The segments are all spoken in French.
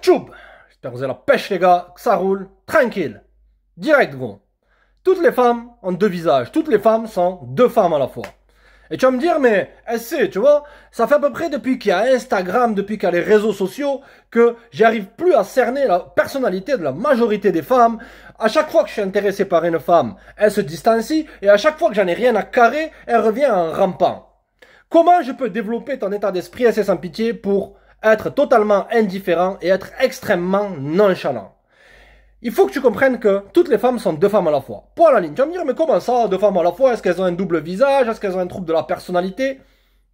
Tchoub! J'espère que vous avez la pêche, les gars, que ça roule, tranquille. Direct, gros. Toutes les femmes ont deux visages. Toutes les femmes sont deux femmes à la fois. Et tu vas me dire, mais SC, tu vois, ça fait à peu près depuis qu'il y a Instagram, depuis qu'il y a les réseaux sociaux, que j'arrive plus à cerner la personnalité de la majorité des femmes. À chaque fois que je suis intéressé par une femme, elle se distancie, et à chaque fois que j'en ai rien à carrer, elle revient en rampant. Comment je peux développer ton état d'esprit assez sans pitié pour être totalement indifférent et être extrêmement nonchalant? Il faut que tu comprennes que toutes les femmes sont deux femmes à la fois. Point à la ligne. Tu vas me dire, mais comment ça, deux femmes à la fois? Est-ce qu'elles ont un double visage? Est-ce qu'elles ont un trouble de la personnalité?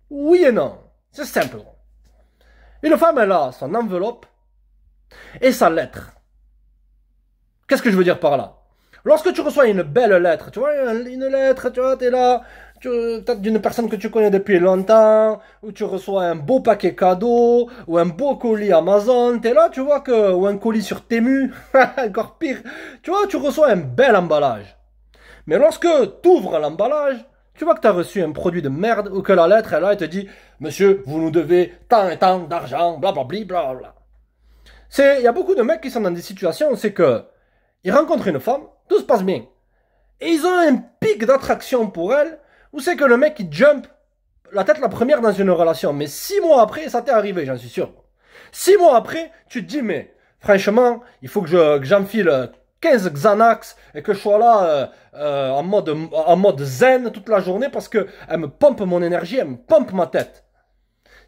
Oui et non. C'est simple. Une femme, elle a son enveloppe et sa lettre. Qu'est-ce que je veux dire par là? Lorsque tu reçois une belle lettre, tu vois, une lettre, tu vois, t'es là, peut-être d'une personne que tu connais depuis longtemps, ou tu reçois un beau paquet cadeau, ou un beau colis Amazon, t'es là, tu vois que, ou un colis sur Temu, encore pire, tu vois, tu reçois un bel emballage. Mais lorsque tu ouvres l'emballage, tu vois que tu as reçu un produit de merde, ou que la lettre est là et te dit, monsieur, vous nous devez tant et tant d'argent, blablabla, blablabla. Il y a beaucoup de mecs qui sont dans des situations où c'est que, ils rencontrent une femme, tout se passe bien. Et ils ont un pic d'attraction pour elle, où c'est que le mec il jump la tête la première dans une relation. Mais 6 mois après, ça t'est arrivé, j'en suis sûr. 6 mois après, tu te dis, mais franchement, il faut que j'enfile 15 Xanax et que je sois là en mode zen toute la journée parce que elle me pompe mon énergie, elle me pompe ma tête.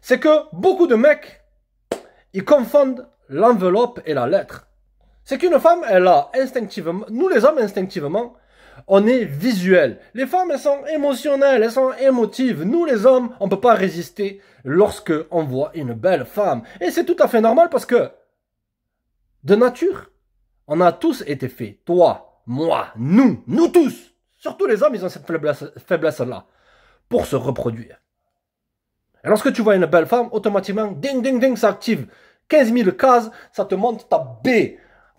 C'est que beaucoup de mecs, ils confondent l'enveloppe et la lettre. C'est qu'une femme, elle a instinctivement, nous les hommes instinctivement, on est visuel. Les femmes, elles sont émotionnelles, elles sont émotives. Nous les hommes, on ne peut pas résister lorsque on voit une belle femme. Et c'est tout à fait normal parce que, de nature, on a tous été faits. Toi, moi, nous tous. Surtout les hommes, ils ont cette faiblesse-là pour se reproduire. Et lorsque tu vois une belle femme, automatiquement, ding, ding, ding, ça active 15 000 cases, ça te monte ta baie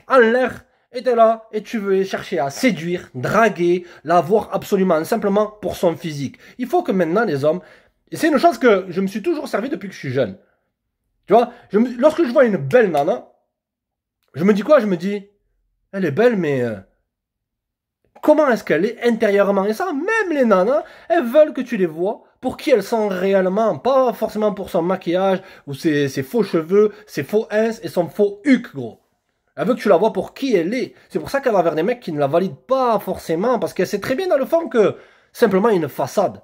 en l'air, et t'es là, et tu veux chercher à séduire, draguer, la voir absolument, simplement pour son physique. Il faut que maintenant les hommes, et c'est une chose que je me suis toujours servi depuis que je suis jeune. Tu vois, lorsque je vois une belle nana, je me dis quoi? Je me dis, elle est belle, mais comment est-ce qu'elle est intérieurement? Et ça, même les nanas, elles veulent que tu les vois pour qui elles sont réellement, pas forcément pour son maquillage, ou ses faux cheveux, ses faux ins et son faux huc, gros. Elle veut que tu la vois pour qui elle est. C'est pour ça qu'elle va vers des mecs qui ne la valident pas forcément, parce qu'elle sait très bien dans le fond que simplement une façade.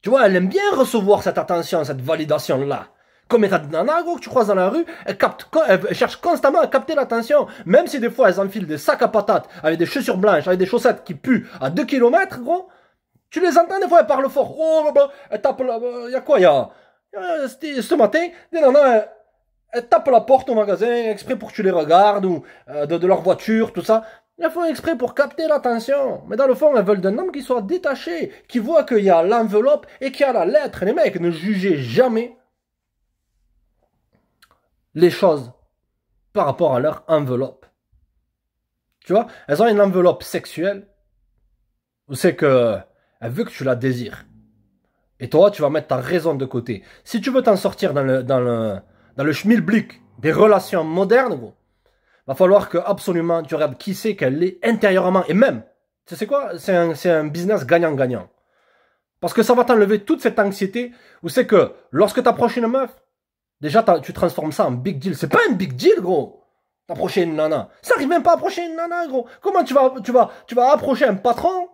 Tu vois, elle aime bien recevoir cette attention, cette validation-là. Comme état de nana, gros, que tu croises dans la rue, elle cherche constamment à capter l'attention. Même si des fois elles enfilent des sacs à patates, avec des chaussures blanches, avec des chaussettes qui puent à 2 km, gros, tu les entends des fois, elles parlent fort. Oh, elle tape là, il y a quoi, ce matin, des nanas, elles tapent la porte au magasin exprès pour que tu les regardes, ou de leur voiture, tout ça. Elles font exprès pour capter l'attention. Mais dans le fond, elles veulent d'un homme qui soit détaché, qui voit qu'il y a l'enveloppe et qu'il y a la lettre. Les mecs, ne jugez jamais les choses par rapport à leur enveloppe. Tu vois, elles ont une enveloppe sexuelle où c'est que elle veut que tu la désires. Et toi, tu vas mettre ta raison de côté. Si tu veux t'en sortir dans le schmilblick des relations modernes, gros, va falloir que absolument tu regardes qui c'est qu'elle est intérieurement. Et même, tu sais quoi? C'est un business gagnant-gagnant. Parce que ça va t'enlever toute cette anxiété où c'est que lorsque tu approches une meuf, déjà tu transformes ça en big deal. C'est pas un big deal, gros. T'approcher une nana. Ça arrive même pas à approcher une nana, gros. Comment tu vas approcher un patron?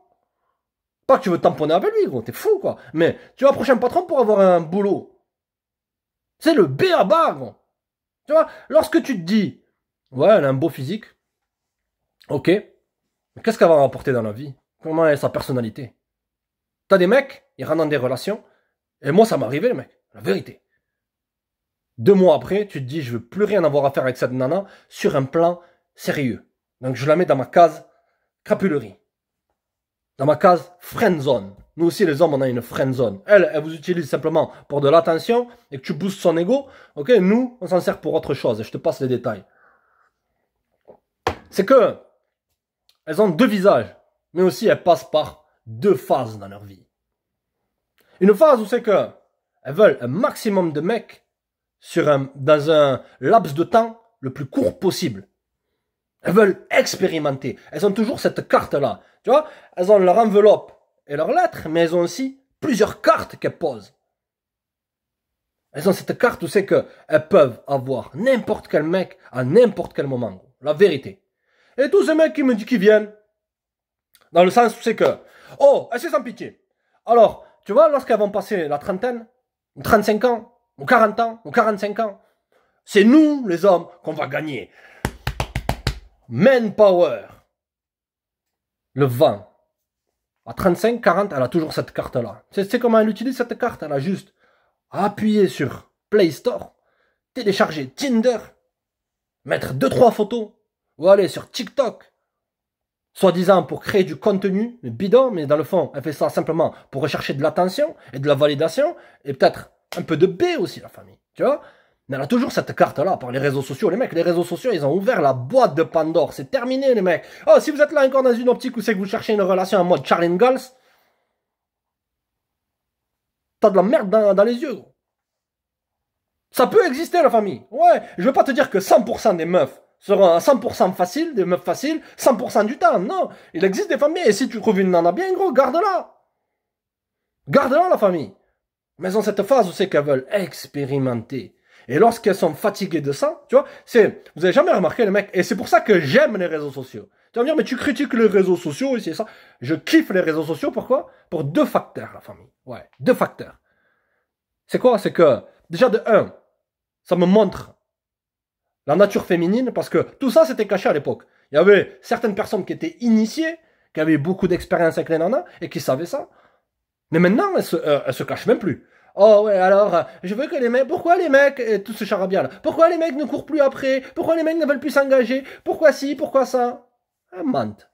Pas que tu veux tamponner avec lui, gros. T'es fou, quoi. Mais tu vas approcher un patron pour avoir un boulot. C'est le B à bas, gros. Tu vois, lorsque tu te dis, ouais, elle a un beau physique, ok, mais qu'est-ce qu'elle va rapporter dans la vie? Comment est sa personnalité? T'as des mecs, ils rentrent dans des relations, et moi ça m'est arrivé, les mecs, la vérité. 2 mois après, tu te dis, je veux plus rien avoir à faire avec cette nana sur un plan sérieux. Donc je la mets dans ma case crapulerie. Dans ma case friendzone. Nous aussi, les hommes, on a une friendzone. Elle vous utilise simplement pour de l'attention et que tu boostes son ego. Ok, nous, on s'en sert pour autre chose. Et je te passe les détails. C'est que elles ont 2 visages, mais aussi elles passent par 2 phases dans leur vie. Une phase où c'est que elles veulent un maximum de mecs dans un laps de temps le plus court possible. Elles veulent expérimenter. Elles ont toujours cette carte-là. Tu vois, elles ont leur enveloppe et leurs lettres, mais elles ont aussi plusieurs cartes qu'elles posent. Elles ont cette carte où c'est qu'elles peuvent avoir n'importe quel mec à n'importe quel moment. La vérité. Et tous ces mecs qui viennent, dans le sens où c'est que, oh, c'est sans pitié. Alors, tu vois, lorsqu'elles vont passer la trentaine, ou 35 ans, ou 40 ans, ou 45 ans, c'est nous, les hommes, qu'on va gagner. Manpower. Le vent. À 35, 40, elle a toujours cette carte-là. Tu sais comment elle utilise cette carte? Elle a juste appuyer sur Play Store, télécharger Tinder, mettre 2-3 photos, ou aller sur TikTok, soi-disant pour créer du contenu, bidon, mais dans le fond, elle fait ça simplement pour rechercher de l'attention et de la validation, et peut-être un peu de B aussi, la famille, tu vois. Mais elle a toujours cette carte-là par les réseaux sociaux. Les mecs, les réseaux sociaux, ils ont ouvert la boîte de Pandore. C'est terminé, les mecs. Oh, si vous êtes là encore dans une optique où c'est que vous cherchez une relation en mode Charlie Ingalls, t'as de la merde dans les yeux, gros. Ça peut exister, la famille. Ouais, je veux pas te dire que 100% des meufs seront à 100% faciles, des meufs faciles, 100% du temps. Non, il existe des familles. Et si tu trouves une nana bien, gros, garde-la. Garde-la, la famille. Mais elles ont cette phase où c'est qu'elles veulent expérimenter. Et lorsqu'elles sont fatiguées de ça, tu vois, vous avez jamais remarqué, les mecs, et c'est pour ça que j'aime les réseaux sociaux. Tu vas me dire, mais tu critiques les réseaux sociaux, et c'est ça. Je kiffe les réseaux sociaux, pourquoi? Pour 2 facteurs, la famille. Ouais, 2 facteurs. C'est quoi? C'est que, déjà de 1, ça me montre la nature féminine, parce que tout ça, c'était caché à l'époque. Il y avait certaines personnes qui étaient initiées, qui avaient beaucoup d'expérience avec les nanas, et qui savaient ça. Mais maintenant, elles se cachent même plus. Oh ouais, alors, je veux que les mecs... Pourquoi les mecs... Et tout ce charabia là. Pourquoi les mecs ne courent plus après? Pourquoi les mecs ne veulent plus s'engager? Pourquoi ci? Pourquoi ça? Elles mentent.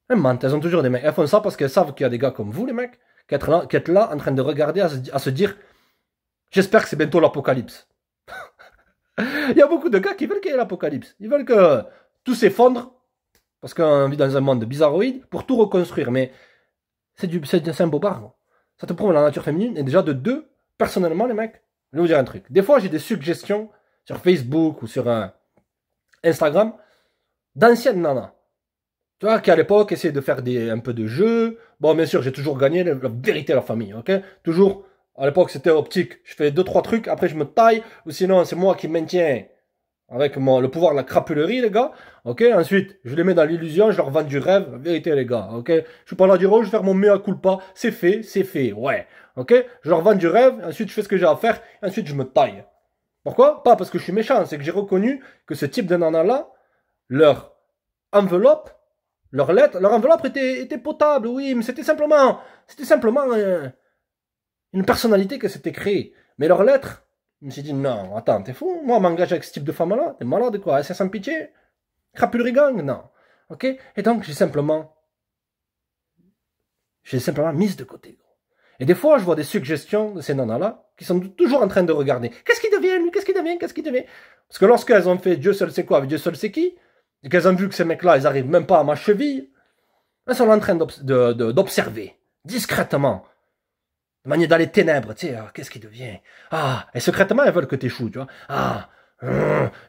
Elles mentent. Elles ont toujours des mecs. Elles font ça parce qu'elles savent qu'il y a des gars comme vous, les mecs, qui êtes là en train de regarder, à se dire, j'espère que c'est bientôt l'apocalypse. Il y a beaucoup de gars qui veulent qu'il y ait l'apocalypse. Ils veulent que tout s'effondre, parce qu'on vit dans un monde bizarroïde, pour tout reconstruire. Mais c'est un bobard. Ça te prouve la nature féminine. Et déjà de 2, personnellement, les mecs, je vais vous dire un truc. Des fois, j'ai des suggestions sur Facebook ou sur Instagram d'anciennes nanas. Tu vois, qui à l'époque essayaient de faire un peu de jeux. Bon, bien sûr, j'ai toujours gagné la vérité à leur famille, ok? Toujours, à l'époque, c'était optique. Je fais 2-3 trucs, après je me taille, ou sinon, c'est moi qui maintiens avec le pouvoir de la crapulerie, les gars. Ok? Ensuite, je les mets dans l'illusion, je leur vends du rêve. La vérité, les gars. Ok? Je suis pas là à dire, oh, je vais faire mon mea culpa. C'est fait. Ouais. Ok? Je leur vends du rêve, ensuite je fais ce que j'ai à faire, ensuite je me taille. Pourquoi? Pas parce que je suis méchant, c'est que j'ai reconnu que ce type de nana-là, leur enveloppe, leur lettre, leur enveloppe était potable, oui, mais c'était simplement une personnalité que c'était créée. Mais leur lettre, je me suis dit, non, attends, t'es fou? Moi, m'engager avec ce type de femme-là, t'es malade quoi? C'est sans pitié? Crapulerie gang? Non. Ok? Et donc, j'ai simplement mise de côté. Et des fois, je vois des suggestions de ces nanas-là qui sont toujours en train de regarder. Qu'est-ce qu'il devient, lui? Qu'est-ce qu'il devient? Parce que lorsqu'elles ont fait Dieu seul sait quoi avec Dieu seul sait qui, et qu'elles ont vu que ces mecs-là, ils arrivent même pas à ma cheville, elles sont en train d'observer, discrètement, de manière dans les ténèbres, tu sais, qu'est-ce qu'il devient? Ah, et secrètement, elles veulent que t'échoues, tu vois. Ah,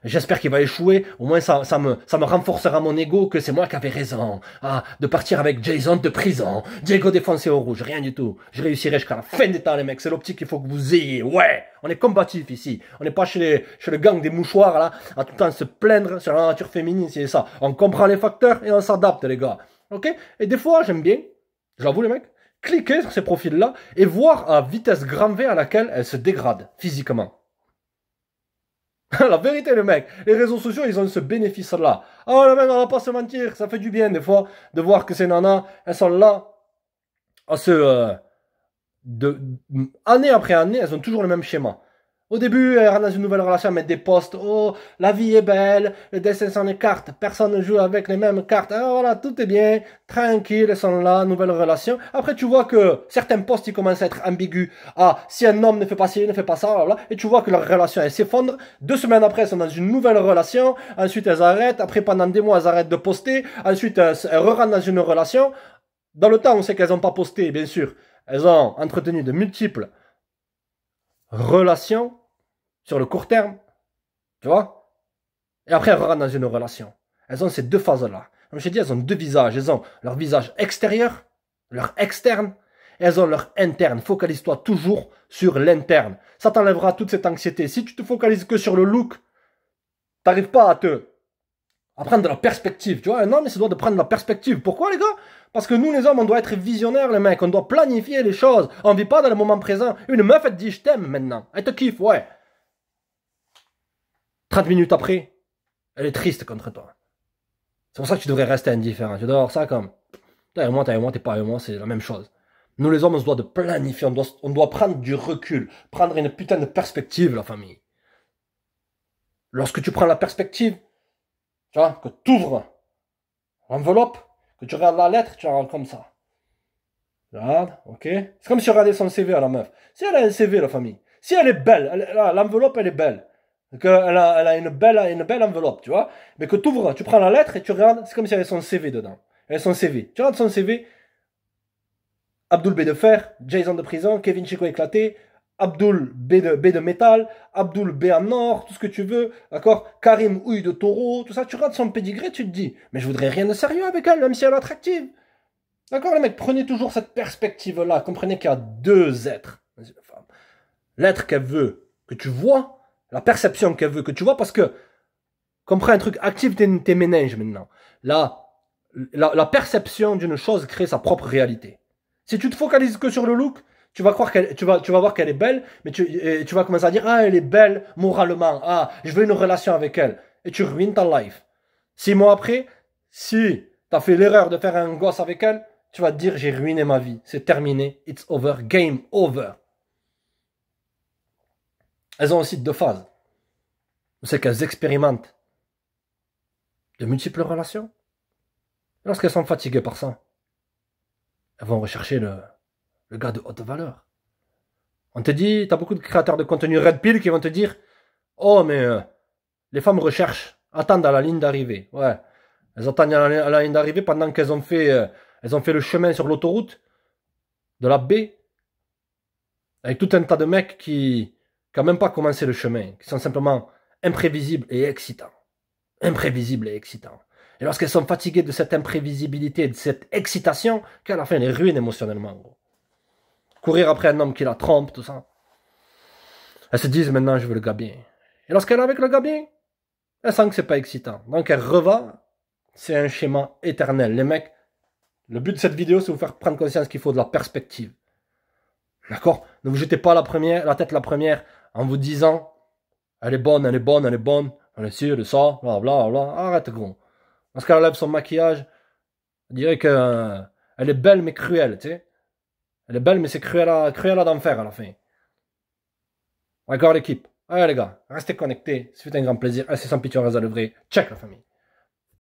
j'espère qu'il va échouer, au moins ça me renforcera mon ego que c'est moi qui avais raison. Ah, de partir avec Jason de prison, Diego défoncé au rouge, rien du tout. Je réussirai jusqu'à la fin des temps, les mecs, c'est l'optique qu'il faut que vous ayez. Ouais, on est combatifs ici. On n'est pas chez le gang des mouchoirs, là, à tout le temps se plaindre sur la nature féminine, c'est ça. On comprend les facteurs et on s'adapte, les gars. Ok? Et des fois, j'aime bien, j'avoue les mecs, cliquer sur ces profils-là et voir à vitesse grand V à laquelle elles se dégradent physiquement. La vérité, les mecs, les réseaux sociaux, ils ont ce bénéfice-là. Oh, les mecs, on va pas se mentir, ça fait du bien, des fois, de voir que ces nanas, elles sont là, à année après année, elles ont toujours le même schéma. Au début, elles rentrent dans une nouvelle relation, elles mettent des posts, oh, la vie est belle, le dessin s'en écarte, personne ne joue avec les mêmes cartes, ah, voilà, tout est bien, tranquille, elles sont là, nouvelle relation. Après, tu vois que certains posts, ils commencent à être ambigus. Ah, si un homme ne fait pas ci, ne fait pas ça, voilà, et tu vois que leur relation, elle s'effondre. 2 semaines après, elles sont dans une nouvelle relation, ensuite elles arrêtent, après pendant des mois, elles arrêtent de poster, ensuite elles rentrent dans une relation. Dans le temps, on sait qu'elles n'ont pas posté, bien sûr, elles ont entretenu de multiples relations sur le court terme, tu vois. Et après, elles rentrent dans une relation. Elles ont ces deux phases-là. Comme je t'ai dit, elles ont deux visages. Elles ont leur visage extérieur, leur externe, et elles ont leur interne. Focalise-toi toujours sur l'interne. Ça t'enlèvera toute cette anxiété. Si tu te focalises que sur le look, t'arrives pas à prendre de la perspective. Tu vois, un homme, il se doit de prendre de la perspective. Pourquoi, les gars? Parce que nous, les hommes, on doit être visionnaires, les mecs. On doit planifier les choses. On vit pas dans le moment présent. Une meuf, elle te dit, je t'aime maintenant. Elle te kiffe, ouais. 30 minutes après, elle est triste contre toi. C'est pour ça que tu devrais rester indifférent. Tu dois avoir ça comme, t'es avec moi, t'es pas avec moi, c'est la même chose. Nous, les hommes, on se doit de planifier. On doit prendre du recul. Prendre une putain de perspective, la famille. Lorsque tu prends la perspective, tu vois, que tu ouvres l'enveloppe, que tu regardes la lettre, tu la regardes comme ça. Regarde, ok. C'est comme si tu regardais son CV à la meuf. Si elle a un CV, la famille. Si elle est belle, l'enveloppe, elle est belle. Elle a une belle enveloppe, tu vois. Mais que tu ouvres, tu prends la lettre et tu regardes, c'est comme si elle avait son CV dedans. Elle a son CV. Tu regardes son CV. Abdoul B de fer, Jason de prison, Kevin Chico éclaté, Abdoul B de métal, Abdoul B en or, tout ce que tu veux, d'accord? Karim Houille de taureau, tout ça, tu regardes son pédigré, tu te dis, mais je voudrais rien de sérieux avec elle, même si elle est attractive. D'accord, les mecs, prenez toujours cette perspective-là, comprenez qu'il y a deux êtres. L'être qu'elle veut que tu vois, la perception qu'elle veut que tu vois, parce que, comprends un truc, active tes méninges maintenant. La perception d'une chose crée sa propre réalité. Si tu te focalises que sur le look, tu vas voir qu'elle est belle, mais tu vas commencer à dire, ah, elle est belle moralement, ah, je veux une relation avec elle. Et tu ruines ta life. 6 mois après, si tu as fait l'erreur de faire un gosse avec elle, tu vas te dire, j'ai ruiné ma vie. C'est terminé. It's over. Game over. Elles ont aussi deux phases. C'est qu'elles expérimentent de multiples relations. Lorsqu'elles sont fatiguées par ça, elles vont rechercher le gars de haute valeur. On te dit, t'as beaucoup de créateurs de contenu Red Pill qui vont te dire, oh mais les femmes attendent à la ligne d'arrivée. Ouais, elles attendent à la ligne d'arrivée pendant qu'elles ont fait le chemin sur l'autoroute de la baie avec tout un tas de mecs qui n'ont même pas commencé le chemin, qui sont simplement imprévisibles et excitants. Imprévisibles et excitants. Et lorsqu'elles sont fatiguées de cette imprévisibilité, de cette excitation, qu'à la fin, elles les ruinent émotionnellement, gros. Courir après un homme qui la trompe, tout ça. Elles se disent maintenant, je veux le gars bien. Et lorsqu'elle est avec le gars bien, elle sent que c'est pas excitant. Donc elle reva. C'est un schéma éternel. Les mecs, le but de cette vidéo, c'est de vous faire prendre conscience qu'il faut de la perspective. D'accord? Ne vous jetez pas la tête la première en vous disant, elle est bonne, elle est bonne, elle est bonne, elle est ci, elle est ça, blablabla. Arrête, gros. Lorsqu'elle enlève son maquillage, on dirait qu'elle est belle mais cruelle, tu sais. Elle est belle mais c'est cruelle d'enfer à la fin. D'accord, l'équipe? Allez les gars, restez connectés, ça fait un grand plaisir. C'est sans pitié, on reste à l'œuvre. Check la famille.